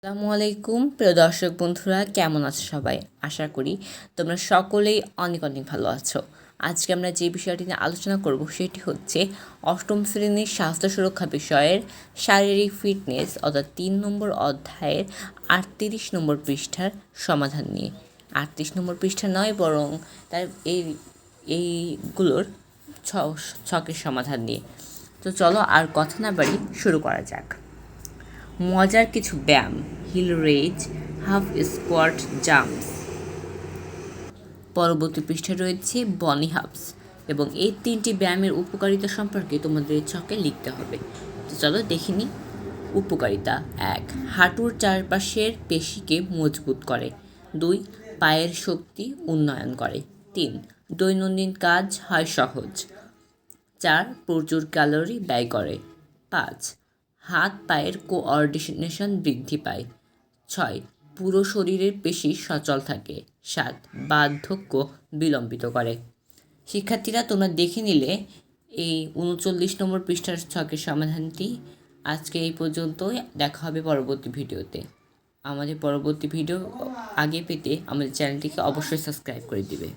আসসালামু আলাইকুম প্রিয় দর্শক বন্ধুরা, কেমন আছো সবাই? আশা করি তোমরা সকলেই অনেক অনেক ভালো আছো। আজকে আমরা যে বিষয়টি নিয়ে আলোচনা করব সেটি হচ্ছে অষ্টম শ্রেণীর স্বাস্থ্য সুরক্ষা বিষয়ের শারীরিক ফিটনেস অর্থাৎ 3 নম্বর অধ্যায়ের 38 নম্বর পৃষ্ঠার সমাধান নিয়ে। 38 নম্বর পৃষ্ঠা নয়, বরং তার এইগুলোর ছকের সমাধান নিয়ে। তো চলো আর কথা না বাড়ি শুরু করা যাক। মজার কিছু ব্যায়াম: heel raise, half squat, jumps. পরবর্তী পৃষ্ঠায় রয়েছে বনি হাপস, এবং এই 3টি ব্যায়ামের উপকারিতা সম্পর্কে তোমাদের ছকে লিখতে হবে। তো চলো দেখে নিই। উপকারিতা: 1. হাঁটুর চারপাশের পেশিকে মজবুত করে। 2. পায়ের শক্তি উন্নয়ন করে। 3. দৈনন্দিন কাজ হয় সহজ। 4. প্রচুর ক্যালোরি ব্যয় করে। 5. হাত পায়ের কোঅর্ডিনেশন বৃদ্ধি পায়। 6. পুরো শরীরের পেশি সচল থাকে। 7. বার্ধক্য বিলম্বিত করে। শিক্ষার্থীরা, তোমরা দেখে নিলে এই 39 নম্বর পৃষ্ঠার ছকের সমাধানটি। আজকে এই পর্যন্তই, দেখা হবে পরবর্তী ভিডিওতে। আমাদের পরবর্তী ভিডিও আগে পেতে আমাদের চ্যানেলটিকে অবশ্যই সাবস্ক্রাইব করে দিবে।